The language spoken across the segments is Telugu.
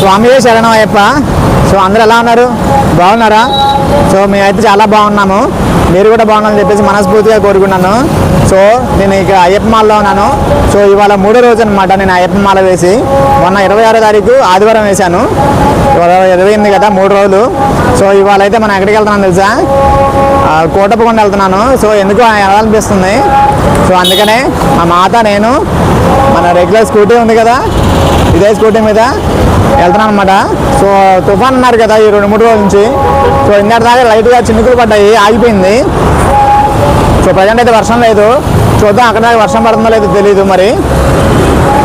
స్వామి శరణం అయ్యప్ప. సో అందరూ ఎలా ఉన్నారు, బాగున్నారా? సో మేమైతే చాలా బాగున్నాము, మీరు కూడా బాగున్నారని చెప్పేసి మనస్ఫూర్తిగా కోరుకున్నాను. సో నేను ఇక అయ్యప్ప మాలలో ఉన్నాను. సో ఇవాళ 3వ రోజు అనమాట నేను అయ్యప్ప మాల వేసి. మొన్న 26వ తారీఖు ఆదివారం వేశాను, ఇవాళ 28 కదా, 3 రోజులు. సో ఇవాళ అయితే మనం ఎక్కడికి వెళ్తున్నాను తెలుసా? కోటప్పకొండ వెళ్తున్నాను. సో ఎందుకు వెళ్ళాలనిపిస్తుంది. సో అందుకనే మా మాత నేను మన రెగ్యులర్ స్కూటీ ఉంది కదా, ఇదే స్కూటీ మీద వెళ్తున్నాను అనమాట. సో తుఫాన్ ఉన్నారు కదా ఈ 2-3 రోజుల నుంచి. సో ఇందాక దాకా లైట్గా చినుకులు పడ్డాయి, ఆగిపోయింది. సో ప్రజెంట్ అయితే వర్షం లేదు, చూద్దాం అక్కడ వర్షం పడుతుందో లేదో తెలియదు మరి.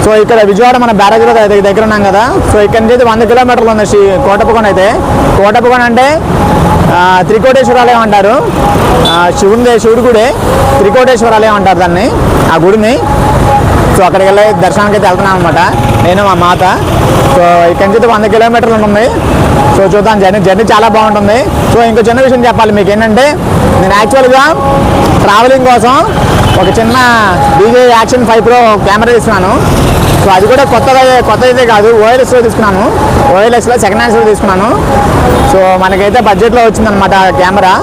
సో ఇక్కడ విజయవాడ మన బ్యారేజ్ దగ్గర ఉన్నాం కదా. సో ఇక్కడ నుంచి అయితే 100 కిలోమీటర్లు ఉంది కోటప్పకొండ అయితే. కోటప్పకొండ అంటే త్రికోటేశ్వరాలయం అంటారు, శివుడి గుడి త్రికోటేశ్వరాలయం అంటారు దాన్ని, ఆ గుడిని. సో అక్కడికి వెళ్ళి దర్శనానికి అయితే వెళ్తున్నాను అనమాట నేను మా మాత. సో ఇక్కడి నుంచి 100 కిలోమీటర్లు ఉంటుంది. సో చూద్దాం, జర్నీ చాలా బాగుంటుంది. సో ఇంకో చిన్న విషయం చెప్పాలి మీకు ఏంటంటే, నేను యాక్చువల్గా ట్రావెలింగ్ కోసం ఒక చిన్న డీజే యాక్షన్ 5 Pro కెమెరా తీసుకున్నాను. సో అది కూడా కొత్తదైతే కాదు, ఓఎల్ఎక్స్లో తీసుకున్నాను. ఓఎల్ఎక్స్లో సెకండ్ హ్యాండ్స్లో తీసుకున్నాను. సో మనకైతే బడ్జెట్లో వచ్చిందనమాట కెమెరా.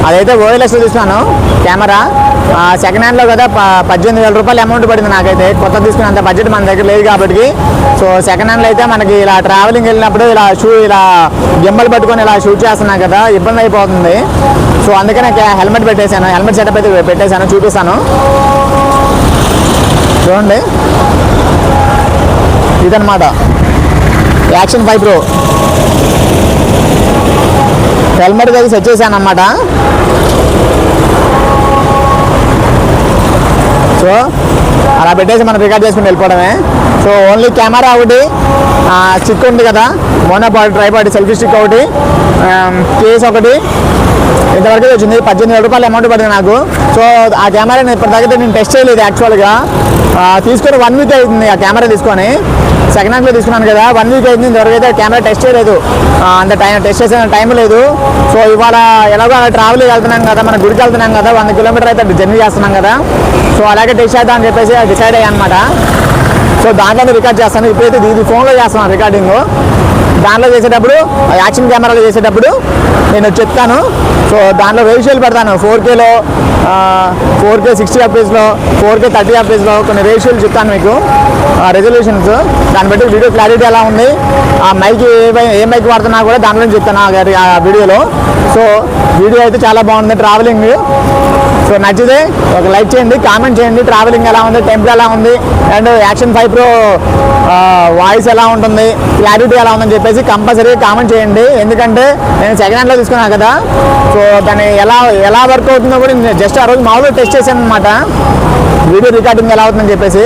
అదైతే ఓఎల్ఎక్స్లో తీసుకున్నాను కెమెరా. సెకండ్ హ్యాండ్లో కదా 18,000 రూపాయలు అమౌంట్ పడింది నాకైతే. కొత్త తీసుకున్నంత బడ్జెట్ మన దగ్గర లేదు కాబట్టి. సో సెకండ్ హ్యాండ్లో అయితే మనకి ఇలా ట్రావెలింగ్ వెళ్ళినప్పుడు ఇలా గింబల్ పట్టుకొని ఇలా షూట్ చేస్తున్నాం కదా, ఇబ్బంది అయిపోతుంది. సో అందుకనే హెల్మెట్ పెట్టేశాను, హెల్మెట్ సెటప్ అయితే పెట్టేశాను, చూపిస్తాను చూడండి. ఇదన్నమాట యాక్షన్ 5 Pro హెల్మెట్ అయితే సెట్ చేశాను అన్నమాట. సో అలా పెట్టేసి మనం రికార్డ్ చేసుకుని వెళ్ళిపోవడమే. సో ఓన్లీ కెమెరా ఒకటి, స్టిక్ ఉంది కదా మోనోపాడ్ ట్రైపాడ్ సెల్ఫీ స్టిక్ ఒకటి, కేస్ ఒకటి, ఇంతవరకు వచ్చింది. 18,000 రూపాయలు అమౌంట్ పడింది నాకు. సో ఆ కెమెరా ఇప్పటిదాకా నేను టెస్ట్ చేయలేదు యాక్చువల్గా. తీసుకొని 1 వీక్ అవుతుంది ఆ కెమెరా తీసుకొని. సెకండ్ హ్యాండ్లో తీసుకున్నాను కదా, 1 వీక్ అవుతుంది. ఇంతవరకు అయితే కెమెరా టెస్ట్ చేయలేదు, అంత టెస్ట్ చేసిన టైం లేదు. సో ఇవాళ ఎలాగో ట్రావెల్ వెళ్తున్నాం కదా, మన గుడికి వెళ్తున్నాం కదా, 100 కిలోమీటర్ అయితే జర్నీ చేస్తున్నాం కదా. సో అలాగే టెస్ట్ చేద్దాం అని చెప్పేసి డిసైడ్ అయ్యాను అనమాట. సో దాంట్లోనే రికార్డ్ చేస్తాను. ఇప్పుడైతే ఇది ఫోన్లో చేస్తున్నాను రికార్డింగ్. దాంట్లో చేసేటప్పుడు, యాక్షన్ కెమెరాలో చేసేటప్పుడు నేను చెప్తాను. సో దాంట్లో రేషియోలు పెడతాను, 4Kలో, 4K 60 FPS లో, 4K 30 FPS లో కొన్ని రేషియోలు చెప్తాను మీకు, రెజల్యూషన్స్. దాన్ని బట్టి వీడియో క్లారిటీ ఎలా ఉంది, ఆ మైక్ ఏ మైక్ వాడుతున్నా కూడా దాంట్లో చెప్తాను ఆ వీడియోలో. సో వీడియో అయితే చాలా బాగుంది ట్రావెలింగ్. సో నచ్చితే ఒక లైక్ చేయండి, కామెంట్ చేయండి, ట్రావెలింగ్ ఎలా ఉంది, టెంపర్ ఎలా ఉంది, అండ్ యాక్షన్ 5 Pro వాయిస్ ఎలా ఉంటుంది, క్లారిటీ ఎలా ఉందని చెప్పేసి కంపల్సరీ కామెంట్ చేయండి. ఎందుకంటే నేను సెకండ్ హ్యాండ్లో తీసుకున్నాను కదా. సో దాన్ని ఎలా వర్క్ అవుతుందో కూడా నేను జస్ట్ ఆ రోజు మామూలుగా టెస్ట్ చేశాను అనమాట, వీడియో రికార్డింగ్ ఎలా అవుతుందని చెప్పేసి.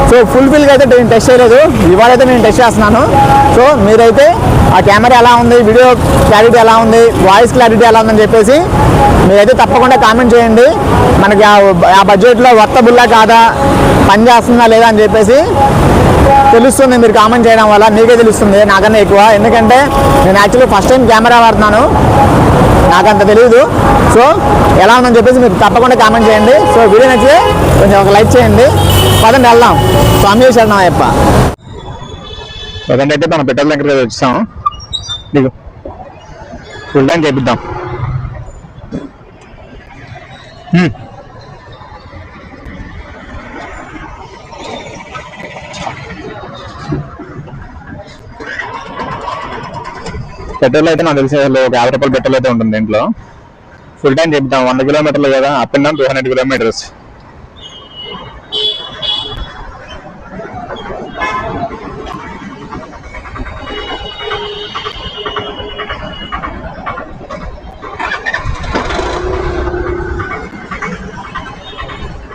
సో ఫుల్ఫిల్గా అయితే నేను టెస్ట్ చేయలేదు, ఇవాళైతే నేను టెస్ట్ చేస్తున్నాను. సో మీరైతే ఆ కెమెరా ఎలా ఉంది, వీడియో క్లారిటీ ఎలా ఉంది, వాయిస్ క్లారిటీ ఎలా ఉందని చెప్పేసి మీరైతే తప్పకుండా కామెంట్ చేయండి. మనకి ఆ బడ్జెట్లో వర్తబుల్లా కాదా, పని చేస్తుందా లేదా అని చెప్పేసి తెలుస్తుంది. మీరు కామెంట్ చేయడం వల్ల మీకే తెలుస్తుంది, నాకన్నా ఎక్కువ. ఎందుకంటే నేను యాక్చువల్లీ ఫస్ట్ టైం కెమెరా వాడుతున్నాను, నాకంత తెలియదు. సో ఎలా ఉందని చెప్పేసి మీరు తప్పకుండా కామెంట్ చేయండి. సో వీడియో నచ్చితే కొంచెం ఒక లైక్ చేయండి. పదండి వెళ్దాం. స్వామి శరణం అయ్యప్ప. పదండి అయితే మనం పెట్రోల్ దగ్గర వచ్చాం, నీకు ఫుల్ టైం చేపిద్దాం. పెట్రోల్ అయితే నాకు తెలిసి ఒక 50 రూపాయలు పెట్రోల్ అయితే ఉంటుంది దీంట్లో. ఫుల్ టైం చెప్తాం, 100 కిలోమీటర్లు కదా, అప్ అండ్ డౌన్ 200 కిలోమీటర్స్.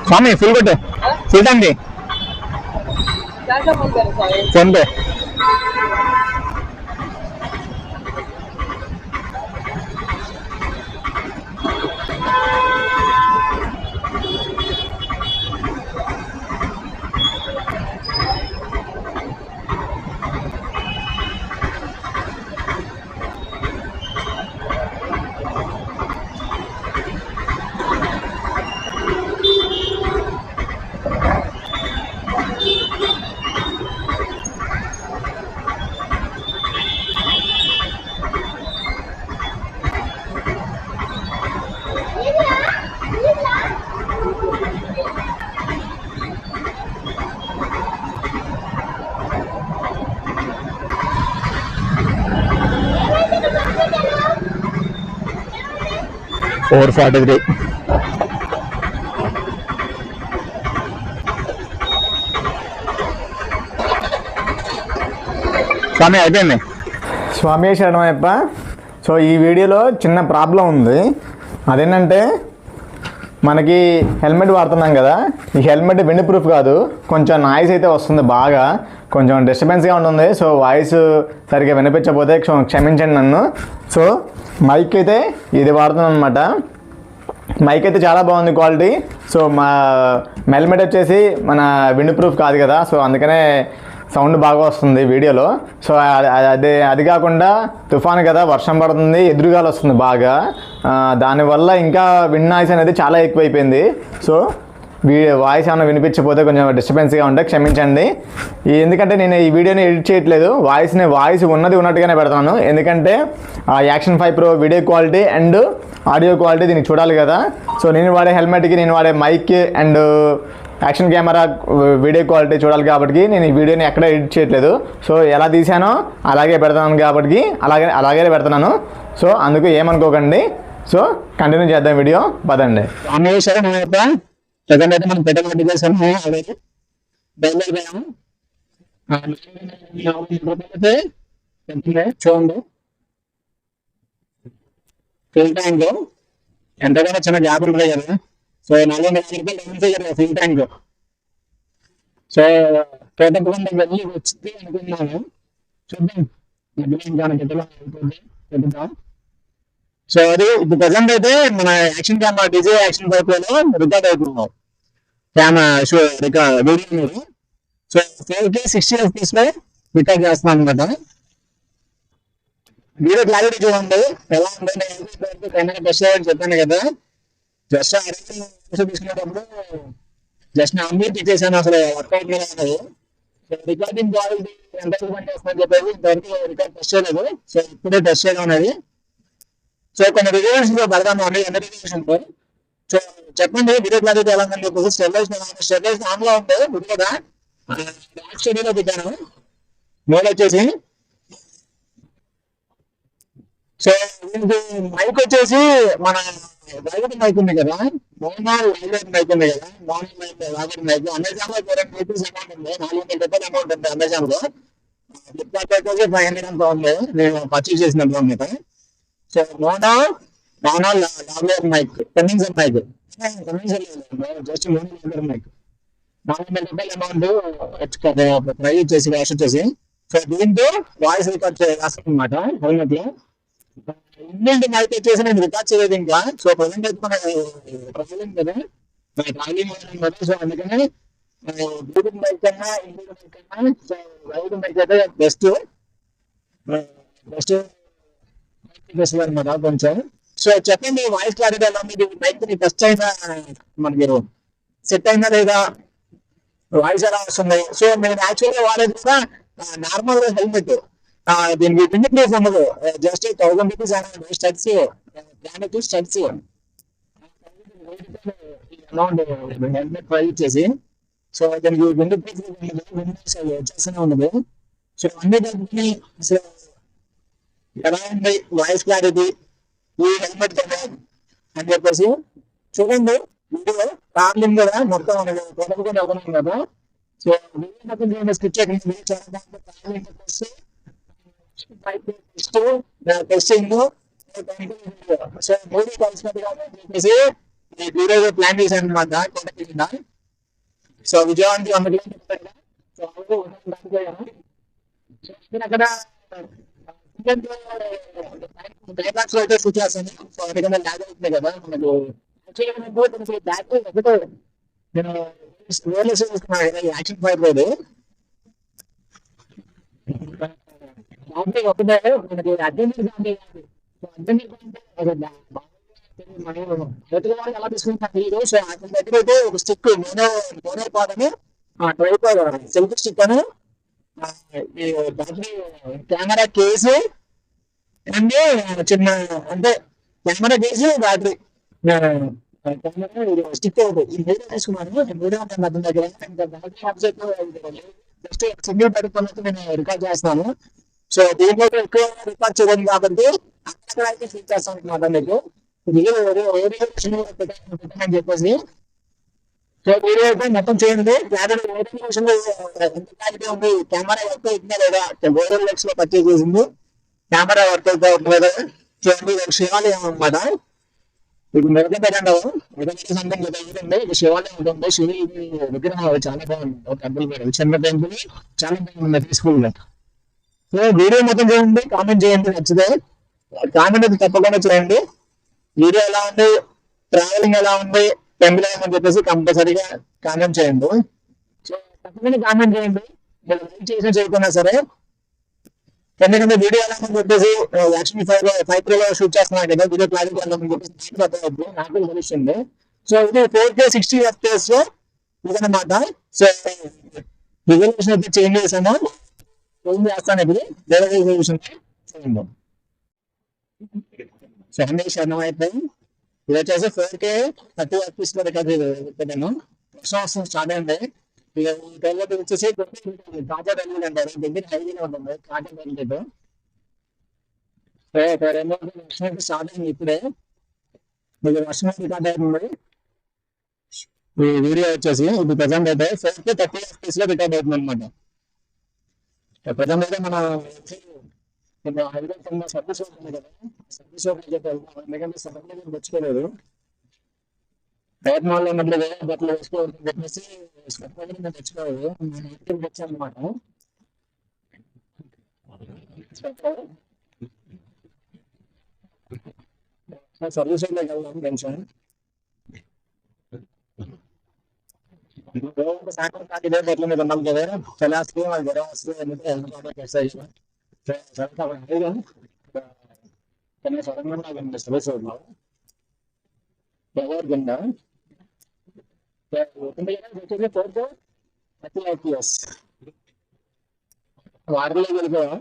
స్వామి ఫుల్ కొట్టు, ఫుల్ టైం ఫోన్ పే. 443. స్వామి అయిపోయింది. స్వామి శరణమయ్యప్ప. సో ఈ వీడియోలో చిన్న ప్రాబ్లం ఉంది. అదేంటంటే మనకి హెల్మెట్ వాడుతున్నాం కదా, ఈ హెల్మెట్ విండ్ ప్రూఫ్ కాదు, కొంచెం నాయిస్ అయితే వస్తుంది, బాగా కొంచెం డిస్టర్బెన్స్గా ఉంటుంది. సో వాయిస్ సరిగ్గా వినిపించకపోతే క్షమించండి నన్ను. సో మైక్ అయితే ఇది వాడుతున్నాను అనమాట. మైక్ అయితే చాలా బాగుంది క్వాలిటీ. సో మా హెల్మెట్ వచ్చేసి మన విండ్ ప్రూఫ్ కాదు కదా, సో అందుకనే సౌండ్ బాగా వస్తుంది వీడియోలో. సో అది కాకుండా తుఫాను కదా, వర్షం పడుతుంది, ఎదురుగాలు వస్తుంది బాగా, దానివల్ల ఇంకా విండ్ నాయిస్ అనేది చాలా ఎక్కువైపోయింది. సో వాయిస్ ఏమైనా వినిపించకపోతే కొంచెం డిస్టర్బెన్స్గా ఉంటే క్షమించండి. ఎందుకంటే నేను ఈ వీడియోని ఎడిట్ చేయట్లేదు, వాయిస్ ఉన్నట్టుగానే పెడతాను. ఎందుకంటే action 5 Pro video quality and audio quality దీనికి చూడాలి కదా. సో నేను వాడే హెల్మెట్కి, నేను వాడే mic and action camera video quality చూడాలి కాబట్టి నేను ఈ వీడియోని ఎక్కడ ఎడిట్ చేయట్లేదు. సో ఎలా తీసానో అలాగే పెడతాను కాబట్టి అలాగే పెడుతున్నాను. సో అందుకు ఏమనుకోకండి. సో కంటిన్యూ చేద్దాం వీడియో, పదండి. ప్రజెంట్ అయితే మనం పెట్టబడి చేసాము. అలాగే బయలుదేరిపోయాము. చూడండి ఫిల్ ట్యాంక్ ఎంతగానో చిన్న గ్యాప్ ఉంటాయి కదా. So 4,000 fill tank. సో తోటకుండా వెళ్ళి వచ్చింది అనుకున్నాము. చూద్దాం చెప్తాం. సో అది ఇప్పుడు ప్రజెంట్ అయితే మన action camera DJ action 5 Pro record అవుతున్నాం వీడియో. సో 4K 60 FPS లో రికార్డ్ చేస్తున్నాం అనమాట. వీడియో క్లారిటీ చూడండి ఎలా ఉందంటే, కెమెరా టెస్ట్ చేయాలని చెప్పాను కదా. జస్ట్ తీసుకునేటప్పుడు జస్ట్ అన్మ్యూట్ చేశాను, అసలు వర్కౌట్ మీద ఉన్నది. సో రికార్డింగ్ క్వాలిటీ ఎంత పనిచేస్తుందని చెప్పేసి ఇంతవరకు రికార్డ్ టెస్ట్ చేయలేదు. సో ఇప్పుడే టెస్ట్ చేయడం అనేది. సో కొన్ని రిజర్వేషన్ లో పెడదాము అండి, ఎంత రిజర్వేషన్. సో చెప్పండి వీడియో క్లారిటీ ఎలా ఉందని చెప్పేసి. స్టెబిలైజ్ ఆన్ లో ఉంది వీడియోగా. బ్యాక్ స్టడీలో పెట్టాను మోడ్ వచ్చేసి. సో మైక్ వచ్చేసి మన వైర్ మైక్ ఉంది కదా, మోనల్ వైర్ మైక్ ఉంది కదా, మోనల్ వైర్ మైక్ అమెజాన్ లో అమౌంట్ ఉంది, 400 అమౌంట్ ఉంది అమెజాన్ లో. ఫ్లిప్కార్ట్ వచ్చేసి 500 అంతా ఉంది నేను పర్చేజ్ చేసినప్పుడు మీద. సో మోనల్ లావర్ మైక్, కన్విన్సర్ మైక్, జస్ట్ మోనల్ లావర్ మైక్ 400 అమౌంట్ ప్రైజ్ చేసి వ్యాష్ వచ్చేసి. సో దీంతో వాయిస్ రికార్డ్ చేస్తాను అనమాట హెల్మెట్ లో. ఇండియన్ మైక్ వచ్చేసి నేను రికార్డ్ చేయలేదు ఇంకా. సో ప్రజెంట్ అయితే మన ట్రావెలింగ్ కదా, ట్రావెలింగ్ కదా. సో అందుకని బ్లూటూత్ మైక్ కన్నా ఇండియన్ మైక్ కన్నా సో వైడ్ మైక్ అయితే బెస్ట్ అనమాట కొంచెం. సో చెప్పండి వాయిస్ క్లారిటీ ఎలా ఉంది, మైక్ టెస్ట్ అయినా మనకి సెట్ అయినా లేదా, వాయిస్ ఎలా వస్తుంది. సో నేను యాక్చువల్గా వాడేది కూడా నార్మల్ హెల్మెట్, దీనికి విండ్ ప్రూఫ్ ఉండదు. Just 1000 rupees studs, brand studs amount helmet price చేసి. సో దానికి విండ్ ప్రూఫ్ వచ్చేస్తూనే ఉండదు. సో అన్ని దానికి అసలు ఎలా ఉంది వాయిస్ క్లారిటీ ఈ హెల్మెట్ కదా అని చెప్పేసి చూడండి. వీడియో ట్రావెలింగ్ కదా మొత్తం కొనుక్కొని అవుతున్నాం కదా. సో వీడియో స్కిప్ చేయకుండా ట్రావెలింగ్ టెస్టింగ్ సో మూడు కలిసినట్టుగా చెప్పేసి ఈరోజు ప్లాన్ చేశాను అనమాట. సో విజయవాడకి 100 కిలోమీటర్లు అక్కడ డైలాగ్స్ అయితే షూట్ చేస్తాను. సో అందుకన్నా ల్యాగ్ అవుతుంది కదా మనకు. బ్యాక్ ఒకటే నేను యాక్షన్ 5 Pro ఒకటే మనకి అడ్వెంచర్ ఎలా తీసుకుంటా తెలియదు. సో అతని దగ్గర అయితే ఒక స్టిక్ మోనో పాడ్ అని ట్రైపాడ్ సెల్ఫీ స్టిక్ అని బ్యాటరీ కెమెరా కేసు అండ్ చిన్న అంటే కెమెరా కేసు బ్యాటరీ స్టిక్ అవుతుంది. ఈ వీడియో తీసుకున్నాను. వీడియో అతని దగ్గర జస్ట్ సింగిల్ పెట్టుకున్నట్టు నేను రికార్డ్ చేస్తున్నాను. సో దీంట్లో ఎక్కువ రికార్డ్ చేయడం కాబట్టి అక్కడ అయితే ఫీల్ చేస్తాను అనమాట మీకు. పెట్టమని చెప్పేసి. సో వీడియో అయితే మొత్తం చేయండి. క్లారిటీ ఎంత క్లారిటీ ఉంది, కెమెరా వర్క్ అవుతుందా లేదా, వేరే లెక్స్ లో పర్చేజ్ చేసింది కెమెరా వర్క్ అవుతా లేదా చూడండి. ఇది శివాలయం అనమాట. ఇప్పుడు మిగతా పెట్టండి, మిగతా సంథింగ్ ఉంటుంది. ఇది శివాలయం ఉంటుంది. శివుడి విగ్రహం చాలా బాగుంది. ఒక టెంపుల్ పేరు చిన్న టెంపుల్, చాలా బాగుంది పీస్ఫుల్ గా. సో వీడియో మొత్తం చేయండి, కామెంట్ చేయండి నచ్చితే. కామెంట్ అయితే తప్పకుండా చేయండి. వీడియో ఎలా ఉంది, ట్రావెలింగ్ ఎలా ఉంది, టెంపుల్ ఏమని చెప్పేసి కంపల్సరీగా కామెంట్ చేయండి. సో తప్పకుండా కామెంట్ చేయండి, మీరు లైక్ చేసినా చేయకున్నా సరే. ఎందుకంటే వీడియో ఎలా అని చెప్పేసి యాక్చువల్లీ 5 Pro షూట్ చేస్తున్నాను కదా, వీడియో క్లారిటీ ఎలా అని చెప్పేసి నాకు తెలుస్తుంది. సో ఇది 4K 60 FPS ఇదన్నమాట. సో రిజల్యూషన్ అయితే చేంజ్ చేశాను, చేస్తాను ఇప్పుడు వేరే రిజల్యూషన్ చేయండి. సెకండ్ శరణం అయితే ఇది వచ్చేసి 4K 30 FPS లో రికార్డ్ పెట్టాను. స్టార్ట్ అయింది. ఇక తర్వాత వచ్చేసి తాజా రైలు అంటారు, దగ్గర హైవేలో ఉంటుంది తాజా రైలు. వర్షం స్టార్ట్ అయింది ఇప్పుడే, మీకు వర్షం రికార్డ్ అవుతుంది. ఈ వీడియో వచ్చేసి ఇప్పుడు ప్రజెంట్ అయితే 4K 30 FPS లో రికార్డ్ అవుతుంది అనమాట. ప్రజెంట్ అయితే మన హైదరాబాద్ కింద సర్వీస్ అవుతుంది కదా, సర్వీస్ ఓపెన్ చెప్పారు. ఎందుకంటే సడన్ గా తెచ్చుకోలేదు, ప్రయత్నాలు ఉన్నప్పుడు వేరే బట్టలు వేసుకోవద్దని చెప్పేసి నేను తెచ్చుకోలేదు. నేను ఇంటికి తెచ్చాను అనమాట. సర్వీస్ లోకి వెళ్దాం కొంచెం. సాయంత్రం కాదు ఇదే బట్టల మీద ఉన్నాం కదా, చలాస్తే వాళ్ళు జ్వరం వస్తుంది ఎందుకంటే సడన్గా నాకు సర్వీస్ అవుతున్నాం ఎవరి కింద వారిలో వెళ్ళిపోయాం.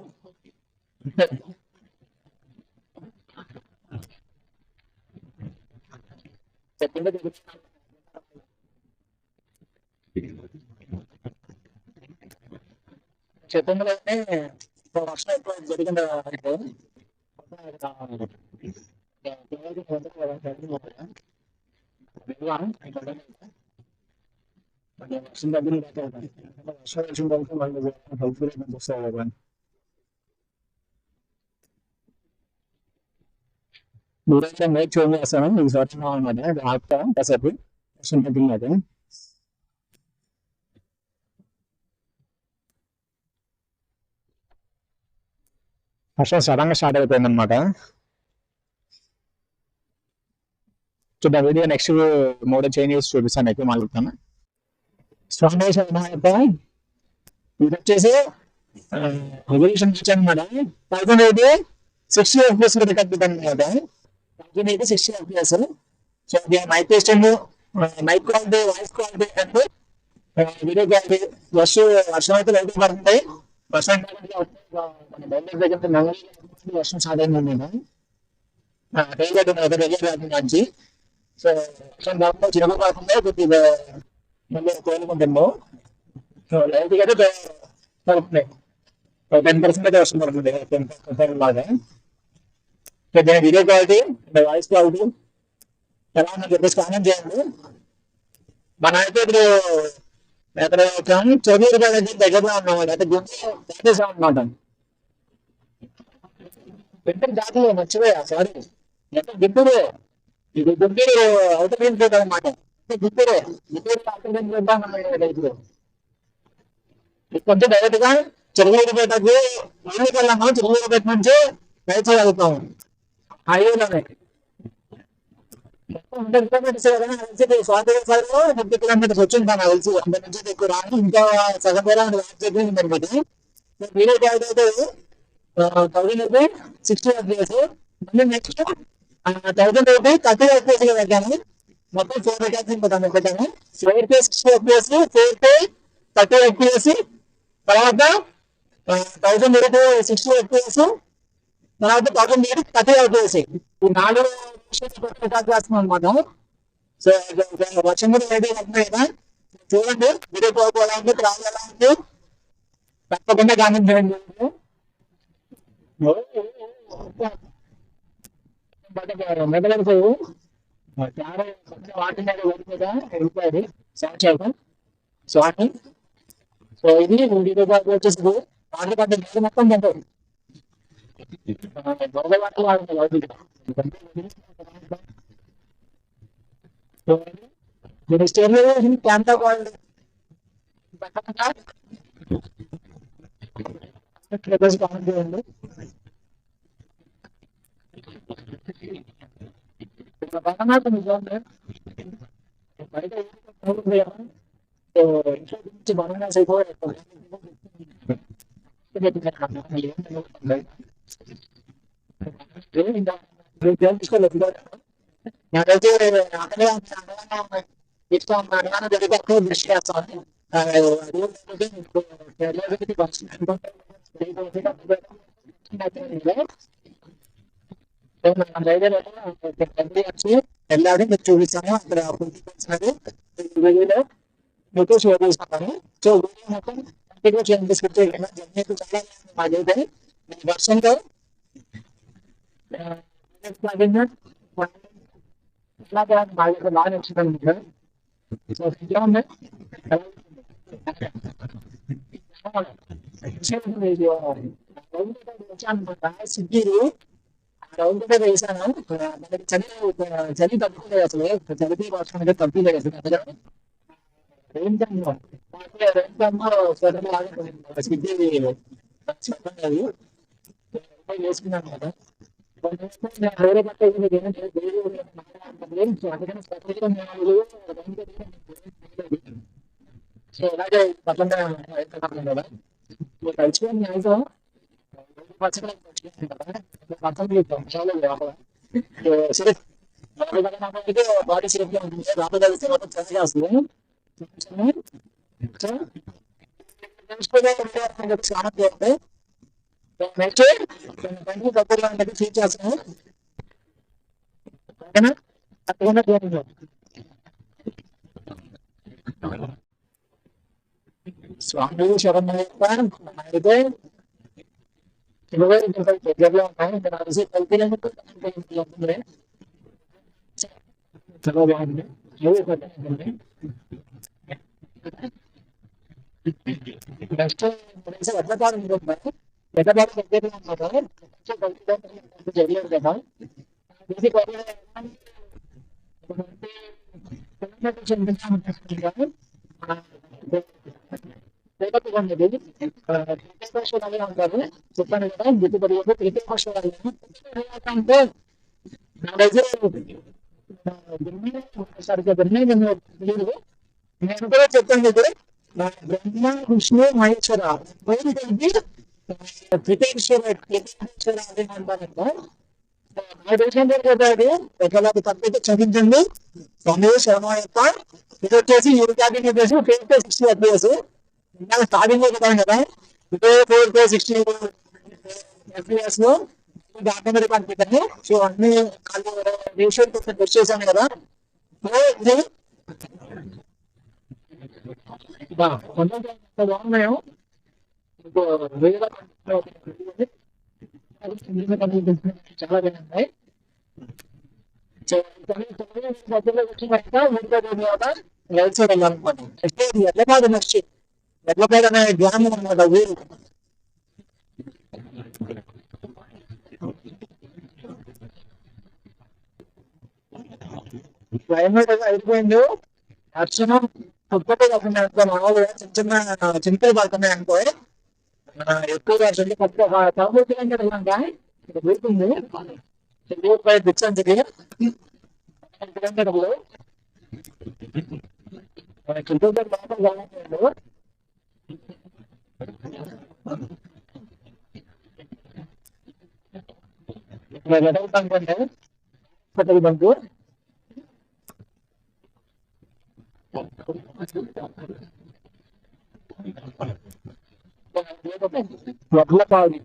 చెప్పింది చెప్పిందిలోనే వర్షం ఎక్కువ జరిగింది. వర్షం దగ్గర వర్షం వచ్చిన తర్వాత మళ్ళీ హెల్ప్ఫుల్ వస్తాయి కదా. దూరంగా మేక్ చూడండి చేస్తాను, మీకు వర్షం అనమాట. ఆపుతా కాసేపు వర్షం తగ్గినది. వర్షం సడన్ గా స్టార్ట్ అయిపోయింది అనమాట. చూద్దాం వీడియో నెక్స్ట్ మోడల్ చేంజ్ చేసి చూపిస్తాను, ఎక్కువ మాట్లాడుతాను. స్టార్ట్ చేసాను. ఇది వచ్చేసి రెవల్యూషన్ అనమాట. 1080 60 FPS రికార్డ్ పెట్టాను అనమాట. 1080 60 FPS. So mic testing, mic quality, voice quality అంటే వీడియో క్వాలిటీ. వర్షం అయితే లైట్ పడుతుంది. వర్షం దగ్గర వర్షం స్టార్ట్ అయింది అనమాట. మంచి. సో వర్షం దాంట్లో చిరుగు కాకుండా కొద్దిగా మళ్ళీ కోలుకుంటాము. సో లైట్గా అయితే పడుతున్నాయి. 10% అయితే వర్షం పడుతుంది 10% లాగా. సో దీని వీడియో క్వాలిటీ, వాయిస్ క్వాలిటీ ఎలా ఉందని చెప్పేసి కామెంట్ చేయండి. మన అయితే ఇప్పుడు ఎక్కడ చదువు రూపాయల దగ్గరలో ఉన్నామండి. అయితే గుంటూరు అనమాట. గుంటూరు జాతీయ మర్చిపోయా, సారీ. అంటే గుంటూరు, ఇది గుంటూరు అవుటర్ రింగ్ రోడ్ అనమాట. గుంటూరు అవుటర్ రింగ్ రోడ్ కొంచెం డైరెక్ట్ గా చిరువూరుపేటకు ఊరికి వెళ్ళాము. చిరువూరుపేట నుంచి రైట్ సైడ్ వెళ్తాము హైవేలోనే. 100 కిలోమీటర్స్ కదా, 50 కిలోమీటర్స్ వచ్చింది నాకు తెలిసి. 100 నుంచి ఎక్కువ రాను, ఇంకా సగం పేరు చెప్పింది అనమాట. వీడియో క్వాలిటీ అయితే 1060 FPS. మళ్ళీ నెక్స్ట్ 1080 30 FPS పెట్టాను. మొత్తం 4 రికార్డ్స్ పెట్టాను. 4K 60 FPS, 4K 30 FPS, తర్వాత 1080 60 FPS, తర్వాత 1080 30 FPS. ఈ 4 రికార్డ్ చేస్తున్నాం అనమాట. సో వర్షం కూడా రెడీ అవుతున్నాయి కదా, చూడండి. వీడియో క్వాలిటీ ఎలా ఉంది, ట్రావెల్ ఎలా ఉంది, తప్పకుండా కామెంట్ చేయండి. బట్ మెదలైపోయి వాటి మీద మీద వెళ్ళిపోయారు సంక్షేపం స్వామి. సో ఇది వీడియో వచ్చేసి వాటర్ కంటే నీరు మొత్తం తింటారు. దొరద వాటర్ వాడుతుంది. మీరు స్టెరిలైజేషన్ క్యాంప్ వాళ్ళు కామెంట్ చేయండి. బనానా బయట ఇంట్లో నుంచి బనానాస్ ఎక్కువ తీసుకోలేదు. నాకైతే అక్కడే ఇట్లా బనానా జరిగే దృష్టి చేస్తాను. వెళ్ళాడు మీరు చూపిస్తాను అక్కడ మీకు షేర్ చేసుకుంటాను. సో వీడియో మొత్తం చాలా మాకైతే వర్షంతో బాగా నచ్చుతుంది. సో ఇంకా ఉంది సిగ్గీలు రౌండ్ వేసాను. మనకి చలి చలి తగ్గుతుంది. అసలు చలిపి వర్షం అనేది తగ్గుతుంది కదా. ఏంటమ్మో సిగ్గి వేసుకున్నాను కదా. వేరే బట్ట సో ఇలాగే పట్లంగా కదా కలిసిపోయింది. మ్యాక్సిమం బాడీ షేప్ లో ఉంటుంది. రాత్రి కలిసి మొత్తం చల్లగా వస్తుంది. చాలా బాగుంటాయి. నెక్స్ట్ దగ్గరలో అనేది ఫీల్ చేస్తున్నాను. ఓకేనా తప్పకుండా చూడండి. స్వామి శరణ్ అయితే 20 దగ్గరలో ఉన్నాయి. చాలా బాగుంది. నెక్స్ట్ వడ్లపాడు ఉంటుంది. వడ్లపాడు దగ్గరలో ఉన్నారు. జరిగారు కదా. ఉంటారు చెప్పండి కదా. గుర్తుపడి అంటే నా దగ్గర సరిగ్గా తెలియదు. నేను కూడా చెప్తాను దగ్గర బ్రహ్మ విష్ణు మహేశ్వర పేరు కలిపి త్రికేశ్వర అదే అంటారంట. నా దేశం కదా అది ఎట్లా తప్పైతే చదివించండి. స్వామి శర్మ యొక్క ఇది వచ్చేసి యూరికాటిక్ చెప్పేసి 4K60 FPS. ఇంకా స్టార్టింగ్ లో చెప్పాను కదా. ఇదే 4K60 FPS లో డాక్టర్ రికార్డ్ పెట్టండి. సో అన్ని రేషియో టెస్ట్ చేశాను కదా. ఇది బాగున్నాయో చాలా బాగున్నాయి. దగ్గరలో వచ్చినాక రైట్ సైడ్ వెళ్ళాలనుకోండి. ఎడ్లపాడు నెక్స్ట్ ఎడ్లపాడు అనే గ్రామం అన్నమాట. ఊరు క్లైమేట్ అయిపోయింది. అర్చనం ఒక్కటే కాకుండా మామూలుగా చిన్న చిన్న చింతలు పడుతున్నాయి అనుకో. ఎక్కువగా ఇక్కడ దొరుకుతుంది. డిస్టెన్స్కి కిలోమీటర్లు కిలోమీటర్ లోపల కాలేదు. అనుకోండి పెట్రోల్ బంకు వడ్లపాడు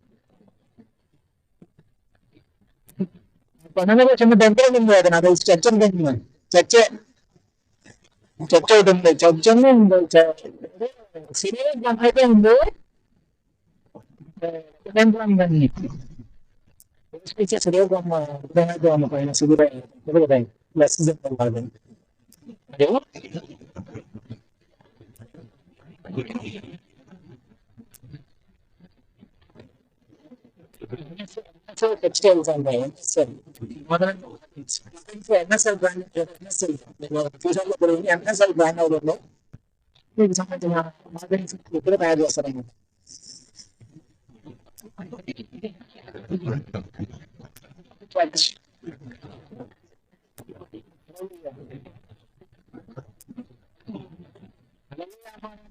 పన్నెండు చిన్న టెంపుల్ ఉంది. అది నాకు చర్చ్ అనుకుంటున్నాను. చర్చే చర్చ్ ఒకటి ఉంది. చర్చ్ సీరియస్ అయితే ఉంది. టెంపుల్ ఉందండి. పైన సుగురాయి ప్లస్ టెక్స్టైల్స్ అంటే ఎన్ఎస్ఎల్ బ్రాండ్ ఎన్ఎస్ఎల్ ఫ్యూచర్ లో ఇప్పుడు ఎన్ఎస్ఎల్ బ్రాండ్ అవుతుంది మీకు సంబంధించిన మార్కెటింగ్ ఎప్పుడు తయారు చేస్తారన్నమాట.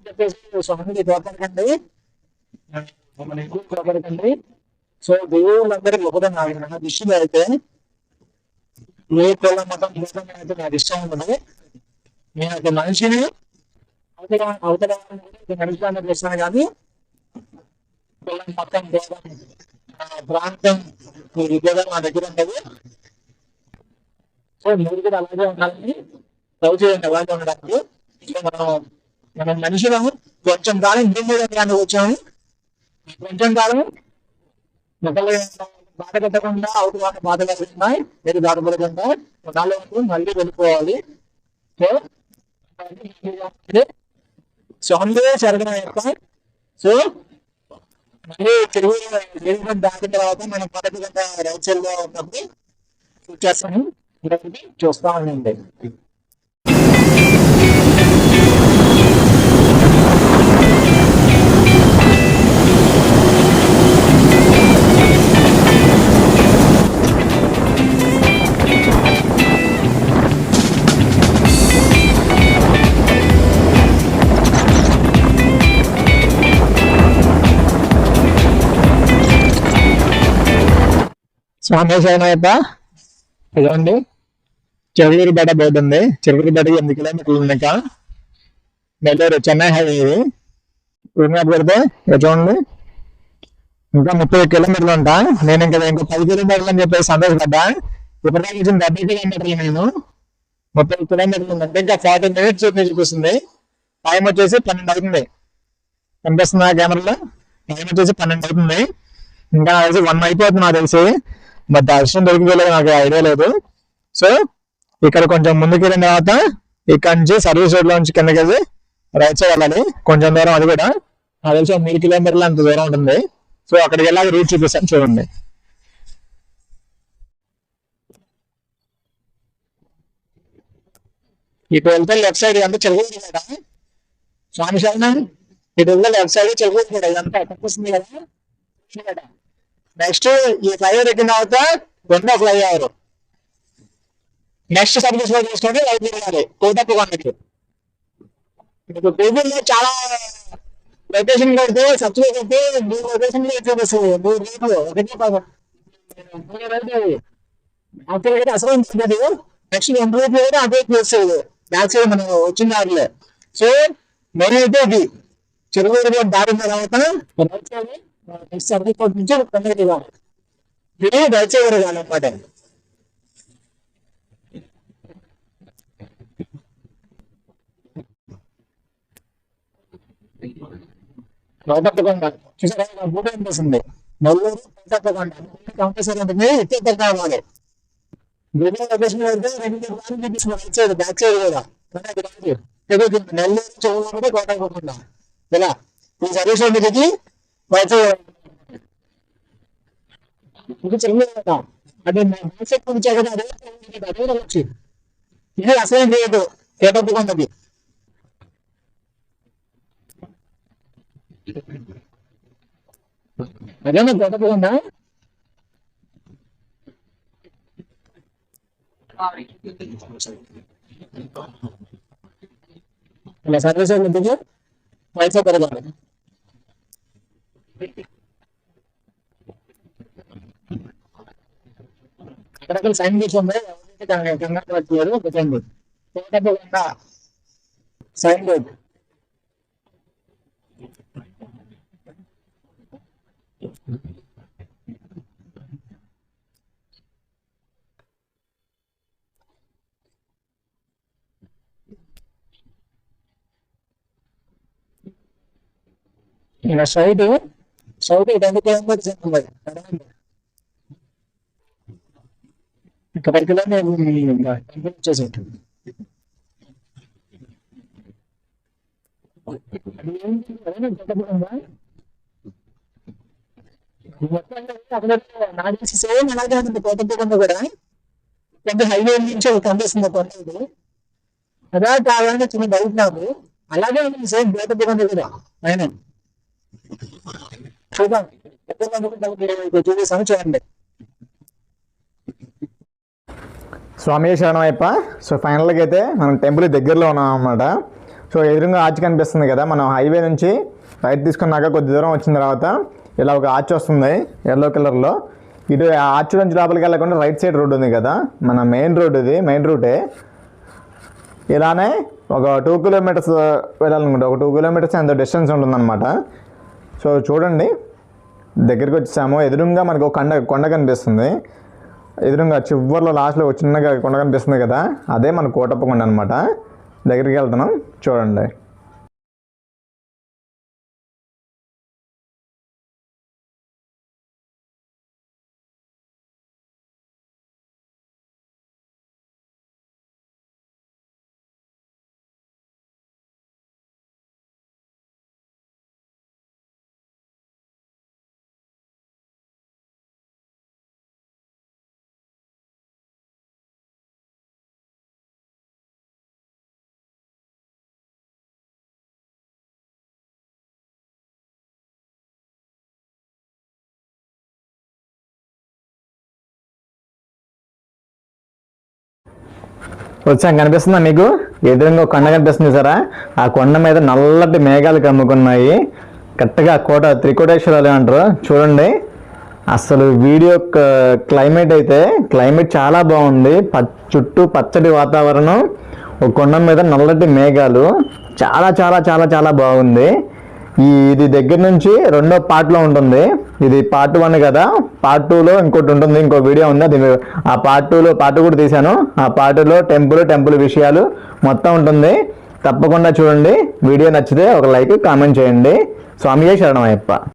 చెప్పేసి స్వామికి తోపడకండి, మన ఎక్కువ తోపడకండి. సో దేవుళ్ళందరూ గొప్పదని నా దృష్టిలో అయితే ఏ కుల మతం గొప్పదని అయితే నాకు ఇష్టం ఉండదు. నేను ఒక మనిషిని అవతల నడుస్తానని చేస్తాను కానీ కులం మతం భేదం ప్రాంతం ఈ భేదం నా దగ్గర ఉండదు. సో మీరు కూడా అలాగే ఉండాలని లవ్ చేయండి, అలాగే ఉండడానికి. సో మనం మనుషులు కొంచెం కాలం ఇంటి మీద వచ్చాము, కొంచెం కాలం ఒకళ్ళు బాధ పెట్టకుండా అవుట్ వాళ్ళు బాధ పెట్టకుండా మీరు బాధపడకుండా నాలో మళ్ళీ వెళ్ళిపోవాలి. సో అందులో జరగడం యొక్క సో మళ్ళీ తిరుగు దాటిన తర్వాత మనం పద్ధతి గంట రైతుల్లో ఉన్నప్పుడు చూసేస్తాము, చూస్తా ఉండండి. స్వామేశ్వరనాయప్ప ఇదండి చెరువులూరుపేట బోర్డు ఉంది. చెరువులూరుపేటకి 8 కిలోమీటర్లు ఉన్నాక నెల్లూరు చెన్నై హైవే ఇది పెడితే చూడండి ఇంకా 30 కిలోమీటర్లు ఉంటా. నేను ఇంకా 10 కిలోమీటర్లు అని చెప్పేసి సంతోషపడ్డా. ఇప్పటిదాకా ఇచ్చిన 70 కిలోమీటర్లు నేను 30 కిలోమీటర్లు ఉందంటే ఇంకా 40 మినిట్స్ చూపిస్తుంది. టైం వచ్చేసి 12 అవుతుంది. కనిపిస్తుంది కెమెరాలో టైం వచ్చేసి 12 అవుతుంది. ఇంకా తెలిసి 1 అయిపోతుంది నాకు తెలిసి. బట్ ఆ విషయం దొరికిపోలేదు, నాకు ఐడియా లేదు. సో ఇక్కడ కొంచెం ముందుకు వెళ్ళిన తర్వాత ఇక్కడ నుంచి సర్వీస్ రోడ్ లో నుంచి కిందకి వెళ్ళి రైట్ సైడ్ వెళ్ళాలి. కొంచెం దూరం, అది కూడా నాకు తెలిసి 3 కిలోమీటర్లు అంత దూరం ఉంటుంది. సో అక్కడికి వెళ్ళాలి, రూట్ చూపిస్తాను చూడండి. ఇప్పుడు వెళ్తే లెఫ్ట్ సైడ్ అంతా చెరువులు కదా స్వామి శరణం. ఇటు వెళ్తే లెఫ్ట్ సైడ్ చెరువులు కూడా ఇదంతా కనిపిస్తుంది కదా. నెక్స్ట్ ఈ ఫ్లైఓవర్ ఎక్కిన తర్వాత రెండో ఫ్లైఓవర్. నెక్స్ట్ సర్వీస్ లో చూసుకుంటే రైట్ తిరగాలి కోటప్పకొండకి. మీకు గూగుల్లో చాలా లొకేషన్ పెడితే సబ్సిడీ పెడితే 3 లొకేషన్ చూపిస్తుంది. 3 రేట్లు ఒకటి అసలు ఉంటుంది. నెక్స్ట్ 2 రేట్లు కూడా అదే చూస్తుంది బ్యాక్ సైడ్ మనం వచ్చిన దారిలో. సో మెయిన్ అయితే ఇది చెరువు దారిన తర్వాత right side next service court నుంచి కొండకి ఇవ్వాలి. ఇది రైట్ సైడ్ తిరగాలి అన్నమాట. కోటప్పకొండ చూసారా బూట అనిపిస్తుంది. నెల్లూరు కోటప్పకొండ కంపల్సరీ ఉంటుంది. ఎత్తే కావాలి గూగుల్ లొకేషన్ పెడితే 2 రైట్ సైడ్ బ్యాక్ సైడ్ కూడా నెల్లూరు చెరువు కోటప్పకొండ ఇలా ఈ సర్వీస్ దిగి రైట్ సైడ్ ఇది చెరువు కదా. అది పంచాయి కదా, అదే వచ్చి ఇది అసలు లేదు కోటప్పకొండది. అదేనా కోటప్పకొండ. ఇలా సర్వీస్ దిగి రైట్ సైడ్ పెరగాలి. అక్కడ సైన్ బోర్డ్స్ ఉన్నాయి, కంగారు పట్టలేదు. పెట్టండి కోటప్పకొండ సైన్ బోర్డ్. ఇలా సైడ్ ఇటు 20 కిలోమీటర్స్ ఉంటుంది. ఇక్కడికి నేను టెంపుల్ వచ్చేసేట్టు. అది ఏంటి అదే కొత్తగూడెంగా? అక్కడ నాకు తెలిసి సేమ్ అలాగే ఉంటుంది కొత్తగూడెంలో కూడా. పెద్ద హైవే నుంచి ఒక కనిపిస్తుంది కొత్తది కదా, కావాలంటే చిన్న డౌట్ నాకు. అలాగే ఉంటుంది సేమ్ కొత్తగూడెంలో కూడా ఆయన. చూద్దాం చూసేసాను, చూడండి. స్వామి శరణమయ్యప్ప. సో ఫైనల్గా అయితే మనం టెంపుల్ దగ్గరలో ఉన్నాం అన్నమాట. సో ఎదురుగా ఆర్చ్ కనిపిస్తుంది కదా, మనం హైవే నుంచి రైట్ తీసుకున్నాక కొద్ది దూరం వచ్చిన తర్వాత ఇలా ఒక ఆర్చ్ వస్తుంది ఎల్లో కలర్లో. ఇటు ఆర్చ్ నుంచి లోపలికి వెళ్ళకుండా రైట్ సైడ్ రోడ్ ఉంది కదా, మన మెయిన్ రోడ్, ఇది మెయిన్ రూటే. ఇలానే ఒక 2 కిలోమీటర్స్ వెళ్ళాలనుకుంటే ఒక 2 కిలోమీటర్స్ అంత డిస్టెన్స్ ఉంటుందన్నమాట. సో చూడండి దగ్గరికి వచ్చేసాము. ఎదురుగా మనకు ఒక కొండ కనిపిస్తుంది. ఎదురుగా చివర్లో లాస్ట్లో ఒక చిన్నగా కొండ కనిపిస్తుంది కదా, అదే మన కోటప్ప కొండ అనమాట. దగ్గరికి వెళ్తున్నాం, చూడండి. వచ్చాం, కనిపిస్తుందా మీకు? ఎదురుగా ఒక కొండ కనిపిస్తుంది సారా. ఆ కొండ మీద నల్లటి మేఘాలు కమ్ముకున్నాయి. కరెక్ట్గా కోట త్రికోటేశ్వరాలు అంటారు. చూడండి అసలు వీడియో క్లైమేట్ చాలా బాగుంది. చుట్టూ పచ్చటి వాతావరణం, ఒక కొండ మీద నల్లటి మేఘాలు, చాలా చాలా చాలా చాలా బాగుంది. ఇది దగ్గర నుంచి రెండో పార్ట్లో ఉంటుంది. ఇది పార్ట్ 1 కదా, పార్ట్ 2లో ఇంకోటి ఉంటుంది, ఇంకో వీడియో ఉంది. అది ఆ పార్ట్ 2లో పార్ట్ కూడా తీశాను. ఆ పార్ట్లో టెంపుల్ విషయాలు మొత్తం ఉంటుంది. తప్పకుండా చూడండి. వీడియో నచ్చితే ఒక లైక్, కామెంట్ చేయండి. స్వామియే శరణమయ్యప్ప.